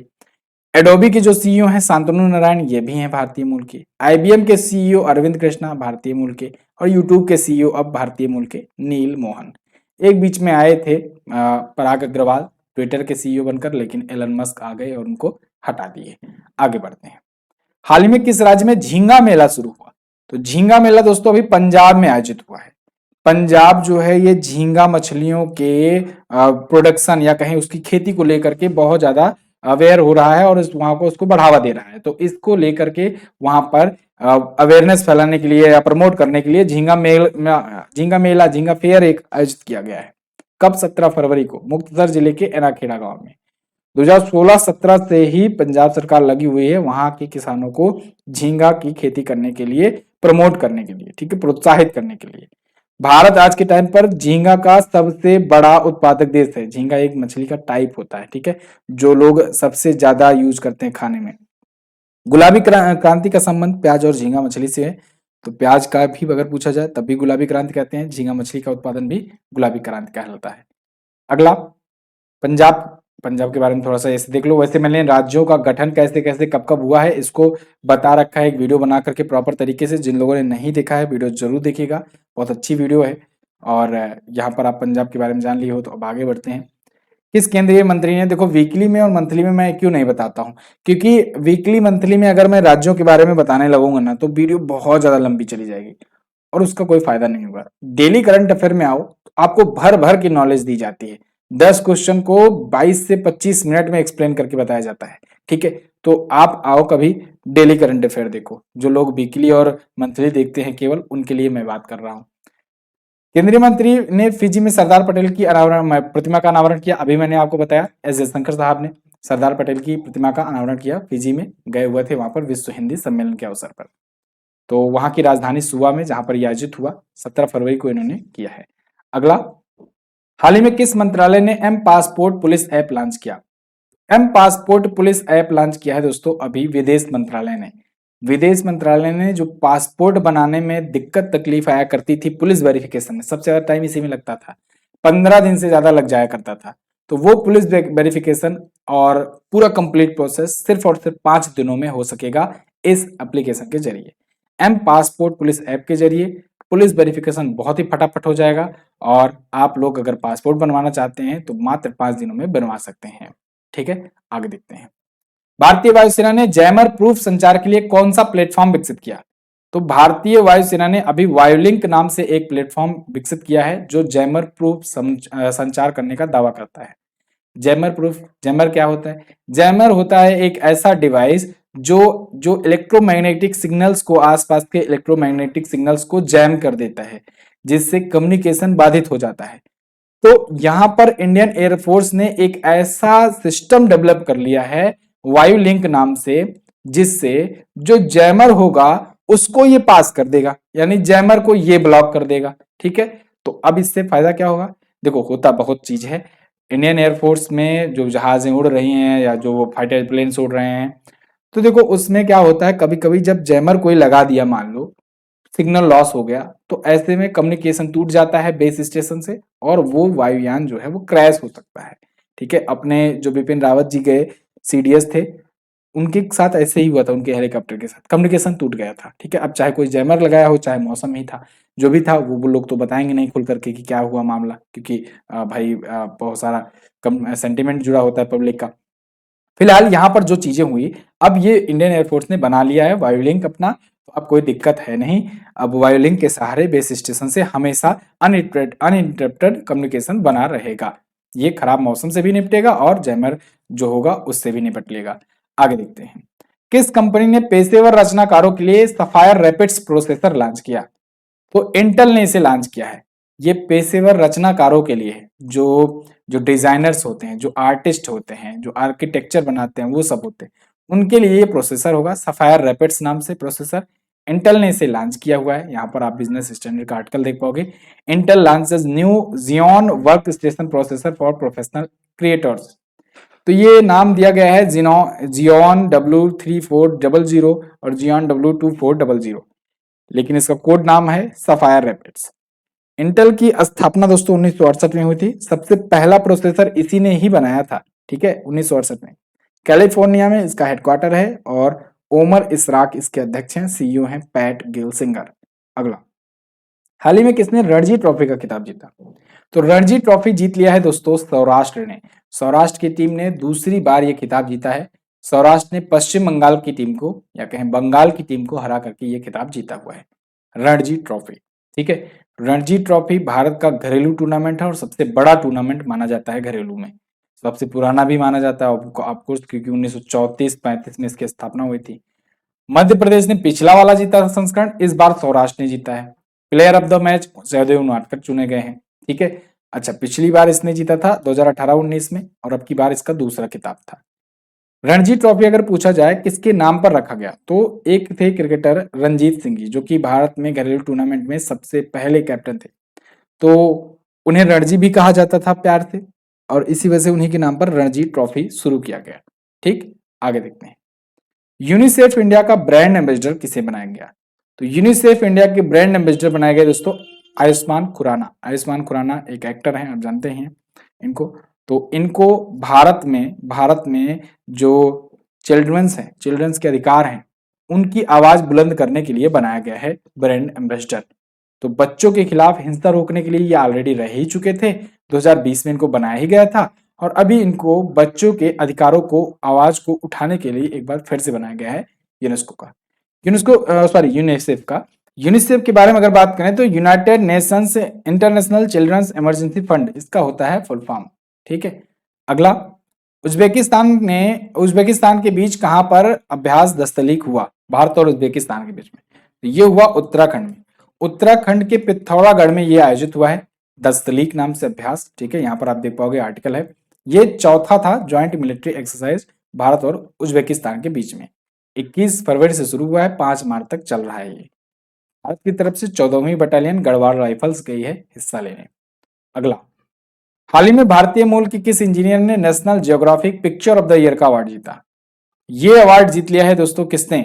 एडोबी के जो सीईओ हैं शांतनु नारायण, ये भी हैं भारतीय मूल के। आईबीएम के सीईओ अरविंद कृष्णा, भारतीय मूल के। और यूट्यूब के सीईओ अब भारतीय मूल के नील मोहन। एक बीच में आए थे पराग अग्रवाल ट्विटर के सीईओ बनकर, लेकिन एलन मस्क आ गए और उनको हटा दिए। आगे बढ़ते हैं। हाल ही में किस राज्य में झींगा मेला शुरू हुआ? तो झींगा मेला दोस्तों अभी पंजाब में आयोजित हुआ है। पंजाब जो है ये झींगा मछलियों के प्रोडक्शन या कहें उसकी खेती को लेकर के बहुत ज्यादा अवेयर हो रहा है और वहां को उसको बढ़ावा दे रहा है। तो इसको लेकर के वहां पर अवेयरनेस फैलाने के लिए या प्रमोट करने के लिए झींगा फेयर एक आयोजित किया गया है। कब? 17 फरवरी को मुक्तसर जिले के एनाखेड़ा गांव में। 2016-17 से ही पंजाब सरकार लगी हुई है वहां के किसानों को झींगा की खेती करने के लिए प्रमोट करने के लिए, ठीक है, प्रोत्साहित करने के लिए। भारत आज के टाइम पर झींगा का सबसे बड़ा उत्पादक देश है। झींगा एक मछली का टाइप होता है, ठीक है, जो लोग सबसे ज्यादा यूज करते हैं खाने में। गुलाबी क्रांति का संबंध प्याज और झींगा मछली से है। तो प्याज का भी अगर पूछा जाए तब भी गुलाबी क्रांति कहते हैं, झींगा मछली का उत्पादन भी गुलाबी क्रांति कहलाता है। अगला पंजाब। पंजाब के बारे में थोड़ा सा ऐसे देख लो। वैसे मैंने राज्यों का गठन कैसे कैसे कब कब हुआ है इसको बता रखा है एक वीडियो बना करके प्रॉपर तरीके से। जिन लोगों ने नहीं देखा है वीडियो जरूर देखिएगा, बहुत अच्छी वीडियो है। और यहाँ पर आप पंजाब के बारे में जान लिए हो। तो अब आगे बढ़ते हैं। किस केंद्रीय मंत्री ने, देखो वीकली में और मंथली में मैं क्यों नहीं बताता हूँ, क्योंकि वीकली मंथली में अगर मैं राज्यों के बारे में बताने लगूंगा ना तो वीडियो बहुत ज्यादा लंबी चली जाएगी और उसका कोई फायदा नहीं होगा। डेली करंट अफेयर में आओ तो आपको भर भर की नॉलेज दी जाती है। 10 क्वेश्चन को 22 से 25 मिनट में एक्सप्लेन करके बताया जाता है, ठीक है। तो आप आओ कभी डेली करंट अफेयर देखो। जो लोग वीकली और मंथली देखते हैं केवल उनके लिए मैं बात कर रहा हूँ। केंद्रीय मंत्री ने फिजी में सरदार पटेल की प्रतिमा का अनावरण किया। अभी मैंने आपको बताया एस जयशंकर साहब ने सरदार पटेल की प्रतिमा का अनावरण किया। फिजी में गए हुए थे वहां पर विश्व हिंदी सम्मेलन के अवसर पर। तो वहां की राजधानी सुवा में जहां पर यह आयोजित हुआ 17 फरवरी को इन्होंने किया है। अगला, हाल ही में किस मंत्रालय ने M passport police app launch किया? M passport police app launch किया है दोस्तों अभी विदेश मंत्रालय ने। विदेश मंत्रालय ने जो पासपोर्ट बनाने में दिक्कत तकलीफ आया करती थी पुलिस वेरिफिकेशन में, सबसे ज्यादा टाइम इसी में लगता था, 15 दिन से ज्यादा लग जाया करता था। तो वो पुलिस वेरिफिकेशन और पूरा कंप्लीट प्रोसेस सिर्फ और सिर्फ 5 दिनों में हो सकेगा इस एप्लीकेशन के जरिए। एम पासपोर्ट पुलिस ऐप के जरिए पुलिस वेरिफिकेशन बहुत ही फटाफट हो जाएगा और आप लोग अगर पासपोर्ट बनवाना चाहते हैं तो मात्र 5 दिनों में बनवा सकते हैं, ठीक है। आगे देखते हैं। भारतीय वायुसेना ने जैमर प्रूफ संचार के लिए कौन सा प्लेटफॉर्म विकसित किया? तो भारतीय वायुसेना ने अभी वायुलिंक नाम से एक प्लेटफॉर्म विकसित किया है जो जैमर प्रूफ संचार करने का दावा करता है। जैमर प्रूफ, जैमर क्या होता है? जैमर होता है एक ऐसा डिवाइस जो इलेक्ट्रोमैग्नेटिक सिग्नल्स को, आसपास के इलेक्ट्रोमैग्नेटिक सिग्नल्स को जैम कर देता है, जिससे कम्युनिकेशन बाधित हो जाता है। तो यहां पर इंडियन एयरफोर्स ने एक ऐसा सिस्टम डेवलप कर लिया है वायुलिंक नाम से, जिससे जो जैमर होगा उसको ये पास कर देगा, यानी जैमर को ये ब्लॉक कर देगा, ठीक है। तो अब इससे फायदा क्या होगा? देखो होता बहुत चीज है। इंडियन एयरफोर्स में जो जहाजें उड़ रही हैं या जो फाइटर प्लेन्स उड़ रहे हैं, तो देखो उसमें क्या होता है, कभी कभी जब जैमर कोई लगा दिया, मान लो सिग्नल लॉस हो गया, तो ऐसे में कम्युनिकेशन टूट जाता है बेस स्टेशन से और वो वायुयान जो है वो क्रैश हो सकता है, ठीक है। अपने जो बिपिन रावत जी गए सीडीएस थे उनके साथ ऐसे ही हुआ था, उनके हेलीकॉप्टर के साथ कम्युनिकेशन टूट गया था। ठीक है, अब चाहे कोई जैमर लगाया हो, चाहे मौसम ही था, जो भी था वो लोग तो बताएंगे नहीं खुल करके कि क्या हुआ मामला, क्योंकि भाई बहुत सारा कम सेंटिमेंट जुड़ा होता है पब्लिक का। फिलहाल यहाँ पर जो चीजें हुई, अब ये इंडियन एयरफोर्स ने बना लिया है वायुलिंक अपना, तो अब कोई दिक्कत है नहीं। अब वायुलिंक के सहारे बेस स्टेशन से हमेशा अनइंटरप्टेड कम्युनिकेशन बना रहेगा। ये खराब मौसम से भी निपटेगा और जैमर जो होगा उससे भी निपट लेगा। आगे देखते हैं, किस कंपनी ने पेशेवर रचनाकारों के लिए सफायर रैपिड्स प्रोसेसर लॉन्च किया? तो इंटेल ने इसे लॉन्च किया है। ये पेशेवर रचनाकारों के लिए है, जो जो डिजाइनर्स होते हैं, जो आर्टिस्ट होते हैं, जो आर्किटेक्चर बनाते हैं, वो सब होते हैं, उनके लिए ये प्रोसेसर होगा, सफायर रैपिड्स नाम से प्रोसेसर। इंटेल ने इसे लॉन्च किया हुआ है। यहाँ पर आप बिजनेस स्टैंडर्ड का आर्टिकल देख पाओगे, Intel launches new Xeon workstation processor for professional creators. तो ये नाम दिया गया है जियोन W3400 और जियोन W2400, लेकिन इसका कोड नाम है सफायर रैपिड्स। इंटेल की स्थापना दोस्तों 1968 में हुई थी। सबसे पहला प्रोसेसर इसी ने ही बनाया था। ठीक है, 1968 में। कैलिफोर्निया में इसका हेडक्वार्टर है और ओमर इसराक इसके अध्यक्ष हैं, सीईओ हैं पैट गिलसिंगर। अगला, हाल ही में किसने रणजी ट्रॉफी का खिताब जीता? तो रणजी ट्रॉफी जीत लिया है दोस्तों सौराष्ट्र ने। सौराष्ट्र की टीम ने दूसरी बार ये खिताब जीता है। सौराष्ट्र ने पश्चिम बंगाल की टीम को, या कहें बंगाल की टीम को हरा करके ये खिताब जीता हुआ है, रणजी ट्रॉफी। ठीक है, रणजी ट्रॉफी भारत का घरेलू टूर्नामेंट है और सबसे बड़ा टूर्नामेंट माना जाता है घरेलू में। सबसे पुराना भी माना जाता है ऑफकोर्स, क्योंकि 1934-35 में इसकी स्थापना हुई थी। मध्य प्रदेश ने पिछला वाला जीता था संस्करण, इस बार सौराष्ट्र ने जीता है। Player of the match Sahdev Unadkat चुने गए हैं। ठीक है, अच्छा, पिछली बार इसने जीता था 2018-19 में, और अब की बार इसका दूसरा खिताब था। रणजी ट्रॉफी अगर पूछा जाए किसके नाम पर रखा गया, तो एक थे क्रिकेटर रंजीत सिंह जी, जो कि भारत में घरेलू टूर्नामेंट में सबसे पहले कैप्टन थे, तो उन्हें रणजी भी कहा जाता था प्यार से, और इसी वजह से उन्हीं के नाम पर रणजी ट्रॉफी शुरू किया गया। ठीक, आगे देखते हैं, यूनिसेफ इंडिया का ब्रांड एम्बेसडर किसे बनाया गया? तो यूनिसेफ इंडिया के ब्रांड एम्बेसडर बनाए गए दोस्तों आयुष्मान खुराना। आयुष्मान खुराना एक एक्टर हैं, आप जानते हैं इनको। तो इनको भारत में जो चिल्ड्रंस हैं, चिल्ड्रंस के अधिकार हैं, उनकी आवाज बुलंद करने के लिए बनाया गया है ब्रांड एम्बेसडर। तो बच्चों के खिलाफ हिंसा रोकने के लिए ये ऑलरेडी रह ही चुके थे, 2020 में इनको बनाया ही गया था, और अभी इनको बच्चों के अधिकारों को, आवाज को उठाने के लिए एक बार फिर से बनाया गया है यूनेस्को का। यूनिसेफ के बारे में अगर बात करें तो United Nations International Children's Emergency Fund, इसका होता है फुल फॉर्म। ठीक है, अगला, उज्बेकिस्तान के बीच कहां पर अभ्यास दस्तलीक हुआ? भारत और उज्बेकिस्तान के बीच में, तो ये हुआ उत्तराखंड में। उत्तराखंड के पिथौरागढ़ में ये आयोजित हुआ है, दस्तलीक नाम से अभ्यास। ठीक है, यहाँ पर आप देख पाओगे आर्टिकल है, ये चौथा था ज्वाइंट मिलिट्री एक्सरसाइज भारत और उज्बेकिस्तान के बीच में। 21 फरवरी से शुरू हुआ है, 5 मार्च तक चल रहा है। ये भारत की तरफ से 14वीं बटालियन गढ़वाल राइफल्स गई है हिस्सा लेने। अगला, हाल ही में भारतीय मूल के किस इंजीनियर ने national geographic picture of the year का अवार्ड जीता? ये अवार्ड जीत लिया है दोस्तों किसने?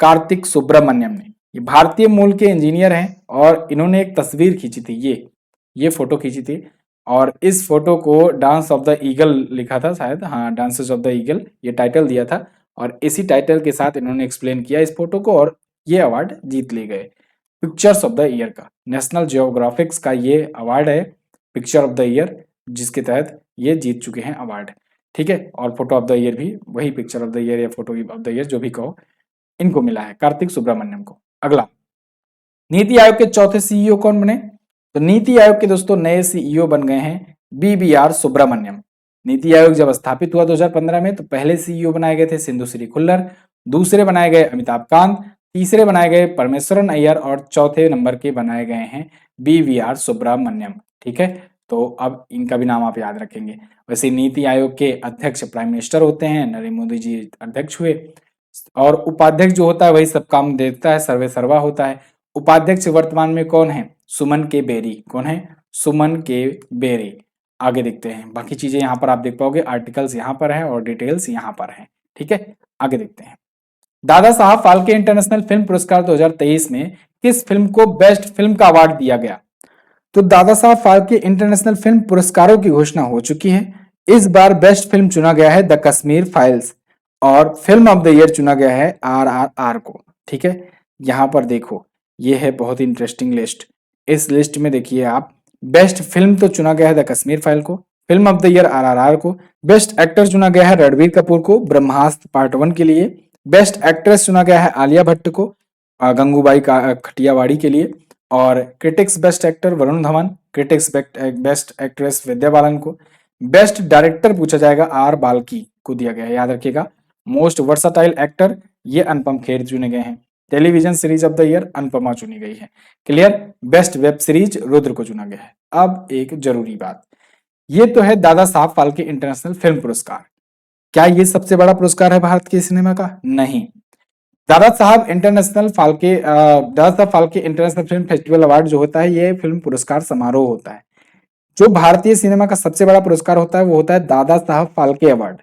कार्तिक सुब्रमण्यम ने। ये भारतीय मूल के इंजीनियर हैं और इन्होंने एक तस्वीर खींची थी, ये फोटो खींची थी, और इस फोटो को डांस ऑफ द ईगल लिखा था शायद, हाँ, डांसेस ऑफ द ईगल ये टाइटल दिया था, और इसी टाइटल के साथ इन्होंने एक्सप्लेन किया इस फोटो को, और ये अवार्ड जीत ले गए पिक्चर्स ऑफ द ईयर का। नेशनल जियोग्राफिक्स का ये अवार्ड है पिक्चर ऑफ द ईयर, जिसके तहत ये जीत चुके हैं अवार्ड। ठीक है, और फोटो ऑफ द ईयर भी वही पिक्चर ऑफ द ईयर या फोटो ऑफ द ईयर जो भी कहो, इनको मिला है, कार्तिक सुब्रमण्यम को। अगला, नीति आयोग के चौथे सीईओ कौन बने? तो नीति आयोग के दोस्तों नए सीईओ बन गए हैं BBR सुब्रमण्यम। नीति आयोग जब स्थापित हुआ 2015 में, तो पहले सीईओ बनाए गए थे सिंधु श्री खुल्लर, दूसरे बनाए गए अमिताभ कांत, तीसरे बनाए गए परमेश्वरन अय्यर, और चौथे नंबर के बनाए गए हैं BVR सुब्रमण्यम। ठीक है, तो अब इनका भी नाम आप याद रखेंगे। वैसे नीति आयोग के अध्यक्ष प्राइम मिनिस्टर होते हैं, नरेंद्र मोदी जी अध्यक्ष हुए, और उपाध्यक्ष जो होता है वही सब काम देखता है, सर्वे सर्वा होता है। उपाध्यक्ष वर्तमान में कौन है? सुमन के बेरी। कौन है? सुमन के बेरी। आगे देखते हैं, बाकी चीजें यहाँ पर आप देख पाओगे, आर्टिकल्स यहाँ पर है और डिटेल्स यहाँ पर है। ठीक है, आगे देखते हैं, दादा साहब फाल्के इंटरनेशनल फिल्म पुरस्कार 2023 में किस फिल्म को बेस्ट फिल्म का अवार्ड दिया गया? तो दादा साहब फाल्के इंटरनेशनल फिल्म पुरस्कारों की घोषणा हो चुकी है। इस बार बेस्ट फिल्म चुना गया है द कश्मीर फाइल्स, और फिल्म ऑफ द ईयर चुना गया है RRR को। ठीक है, यहां पर देखो ये है बहुत इंटरेस्टिंग लिस्ट। इस लिस्ट में देखिए आप, बेस्ट फिल्म तो चुना गया है द कश्मीर फाइल को, film of the year RRR को, बेस्ट एक्टर चुना गया है रणबीर कपूर को ब्रह्मास्त्र पार्ट 1 के लिए, बेस्ट एक्ट्रेस चुना गया है आलिया भट्ट को गंगूबाई का खटियावाड़ी के लिए, और critics best actor Varun Dhawan, critics best actress Vidya Balan को, बेस्ट डायरेक्टर पूछा जाएगा R बाल्की को दिया गया है, याद रखिएगा। मोस्ट वर्साटाइल एक्टर ये अनुपम खेर चुने गए हैं। Television series of the year Anupama चुनी गई है। Clear. Best web series Rudra को चुना गया है। अब एक जरूरी बात, ये तो है दादा साहब फाल्के इंटरनेशनल फिल्म पुरस्कार। क्या ये सबसे बड़ा पुरस्कार है भारत के सिनेमा का? नहीं। Dada Saheb Phalke international film festival award जो होता है, ये फिल्म पुरस्कार समारोह होता है। जो भारतीय सिनेमा का सबसे बड़ा पुरस्कार होता है वो होता है दादा साहब फाल्के अवार्ड।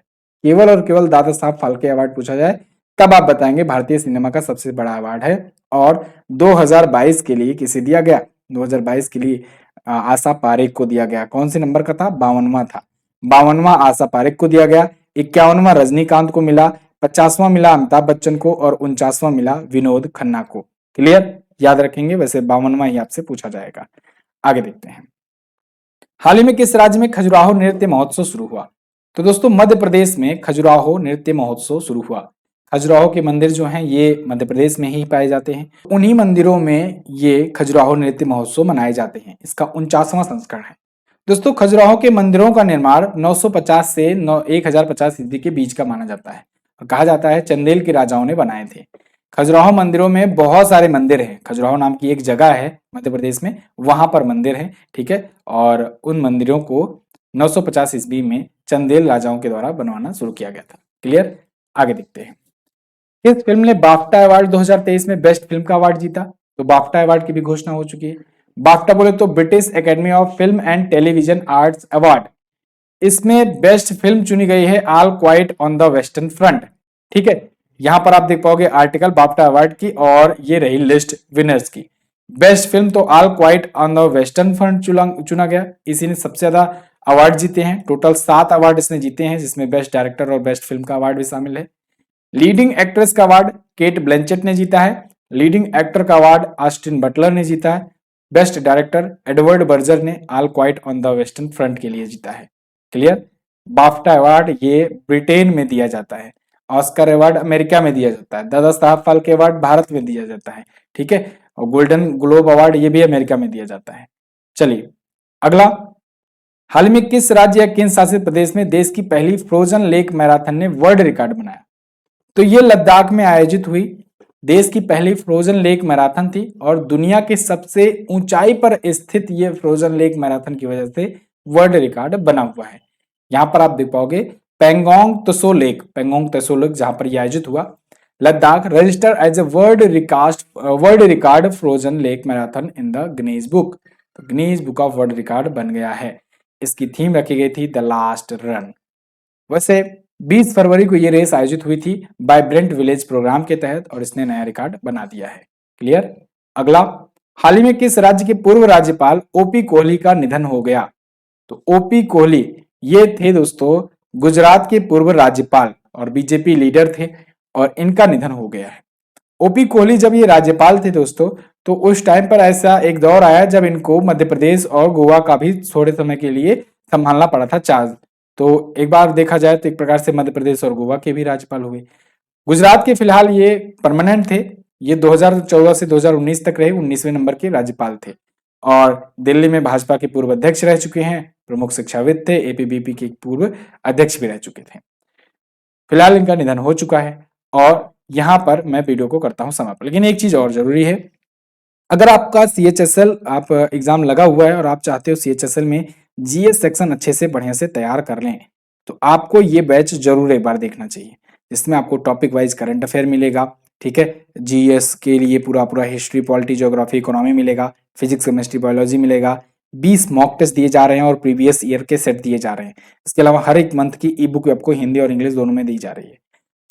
केवल और केवल दादा साहब फाल्के अवार्ड पूछा जाए तब आप बताएंगे भारतीय सिनेमा का सबसे बड़ा अवार्ड है। और 2022 के लिए किसे दिया गया? 2022 के लिए आशा पारेख को दिया गया। कौन से नंबर का था? 52वां था। 52वां आशा पारेख को दिया गया। 51वां रजनीकांत को मिला, 50वां मिला अमिताभ बच्चन को और 49वां मिला विनोद खन्ना को। क्लियर, याद रखेंगे। वैसे 52वां ही आपसे पूछा जाएगा। आगे देखते हैं, हाल ही में किस राज्य में खजुराहो नृत्य महोत्सव शुरू हुआ? तो दोस्तों मध्य प्रदेश में खजुराहो नृत्य महोत्सव शुरू हुआ। खजुराहो के मंदिर जो हैं ये मध्य प्रदेश में ही पाए जाते हैं। उन्हीं मंदिरों में ये खजुराहो नृत्य महोत्सव मनाए जाते हैं। इसका 49वां संस्करण है। दोस्तों खजुराहो के मंदिरों का निर्माण 950 से 1050 ईस्वी के बीच का माना जाता है और कहा जाता है चंदेल के राजाओं ने बनाए थे। खजुराहो मंदिरों में बहुत सारे मंदिर हैं। खजुराहो नाम की एक जगह है मध्य प्रदेश में, वहां पर मंदिर है। ठीक है, और उन मंदिरों को 950 ईस्वी में चंदेल राजाओं के द्वारा बनवाना शुरू किया गया था। क्लियर। आगे देखते हैं, किस फिल्म ने बाफ्टा अवार्ड 2023 में बेस्ट फिल्म का अवार्ड जीता? तो बाफ्टा अवार्ड की भी घोषणा हो चुकी है। बाफ्टा बोले तो British academy of film and television arts award. इसमें बेस्ट फिल्म चुनी गई है all quite on the western front. ठीक है, यहां पर आप देख पाओगे आर्टिकल बाफ्टा अवार्ड की, और ये रही लिस्ट विनर्स की। बेस्ट फिल्म तो all quite on the western front चुना गया। इसी ने सबसे ज्यादा अवार्ड जीते हैं। टोटल 7 अवार्ड इसने जीते हैं, जिसमें बेस्ट डायरेक्टर और बेस्ट फिल्म का अवार्ड भी शामिल है। लीडिंग एक्ट्रेस का अवार्ड केट ब्लैंचेट ने जीता है। लीडिंग एक्टर का अवार्ड ऑस्टिन बटलर ने जीता है। बेस्ट डायरेक्टर एडवर्ड बर्जर ने all quite on the western front के लिए जीता है। क्लियर। बाफ्टा अवार्ड ये ब्रिटेन में दिया जाता है। ऑस्कर अवार्ड अमेरिका में दिया जाता है। दादा साहब फाल्के अवार्ड भारत में दिया जाता है। ठीक है, और गोल्डन ग्लोब अवार्ड ये भी अमेरिका में दिया जाता है। चलिए अगला, हाल ही में किस राज्य या केंद्र शासित प्रदेश में देश की पहली फ्रोजन लेक मैराथन ने वर्ल्ड रिकॉर्ड बनाया? तो ये लद्दाख में आयोजित हुई देश की पहली फ्रोजन लेक मैराथन थी और दुनिया के सबसे ऊंचाई पर स्थित ये फ्रोजन लेक मैराथन की वजह से वर्ल्ड रिकॉर्ड बना हुआ है। यहां पर आप देख पाओगे पेंगोंग त्सो लेक, जहां पर यह आयोजित हुआ, Ladakh register as a world record frozen lake marathon in the Guinness book. तो Guinness book of world record बन गया है। इसकी थीम रखी गई थी द लास्ट रन। वैसे 20 फरवरी को यह रेस आयोजित हुई थी वाइब्रेंट विलेज प्रोग्राम के तहत और इसने नया रिकॉर्ड बना दिया है। क्लियर। अगला, हाल ही में किस राज्य के पूर्व राज्यपाल ओपी कोहली का निधन हो गया? तो ओपी कोहली ये थे दोस्तों गुजरात के पूर्व राज्यपाल और बीजेपी लीडर थे और इनका निधन हो गया है। ओपी कोहली जब ये राज्यपाल थे दोस्तों, तो उस टाइम पर ऐसा एक दौर आया जब इनको मध्य प्रदेश और गोवा का भी थोड़े समय के लिए संभालना पड़ा था चार्ज। तो एक बार देखा जाए तो एक प्रकार से मध्य प्रदेश और गोवा के भी राज्यपाल हुए। गुजरात के फिलहाल ये परमानेंट थे। ये 2014 से 2019 तक रहे, 19वें नंबर के राज्यपाल थे और दिल्ली में भाजपा के पूर्व अध्यक्ष रह चुके हैं। प्रमुख शिक्षाविद थे, एपीबीपी के पूर्व अध्यक्ष भी रह चुके थे। फिलहाल इनका निधन हो चुका है और यहां पर मैं वीडियो को करता हूं समाप्त। लेकिन एक चीज और जरूरी है, अगर आपका सीएचएसएल आप एग्जाम लगा हुआ है और आप चाहते हो सीएचएसएल में जीएस सेक्शन अच्छे से बढ़िया से तैयार कर लें, तो आपको ये बैच जरूर एक बार देखना चाहिए, जिसमें आपको टॉपिक वाइज करंट अफेयर मिलेगा। ठीक है, जीएस के लिए पूरा पूरा हिस्ट्री, पॉलिटी, ज्योग्राफी, इकोनॉमी मिलेगा, फिजिक्स, केमिस्ट्री, बायोलॉजी मिलेगा। 20 मॉक टेस्ट दिए जा रहे हैं और प्रीवियस ईयर के सेट दिए जा रहे हैं। इसके अलावा हर एक मंथ की ई बुक आपको हिंदी और इंग्लिश दोनों में दी जा रही है।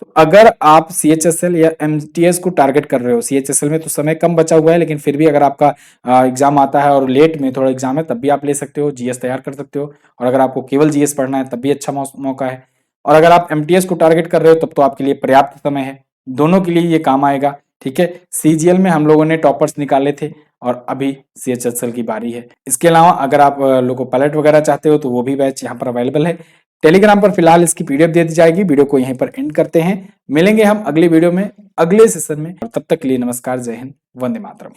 तो अगर आप सीएचएसएल या एमटीएस को टारगेट कर रहे हो, सीएचएसएल में तो समय कम बचा हुआ है, लेकिन फिर भी अगर आपका एग्जाम आता है और लेट में थोड़ा एग्जाम है, तब भी आप ले सकते हो, जीएस तैयार कर सकते हो। और अगर आपको केवल जीएस पढ़ना है तब भी अच्छा मौका है। और अगर आप एमटीएस को टारगेट कर रहे हो तब तो आपके लिए पर्याप्त समय है, दोनों के लिए ये काम आएगा। ठीक है, सीजीएल में हम लोगों ने टॉपर्स निकाले थे और अभी सीएचएसएल की बारी है। इसके अलावा अगर आप लोको पायलट वगैरह चाहते हो तो वो भी बैच यहाँ पर अवेलेबल है। टेलीग्राम पर फिलहाल इसकी पीडीएफ दे दी जाएगी। वीडियो को यहीं पर एंड करते हैं, मिलेंगे हम अगली वीडियो में अगले सेशन में। तब तक के लिए नमस्कार, जय हिंद, वंदे मातरम।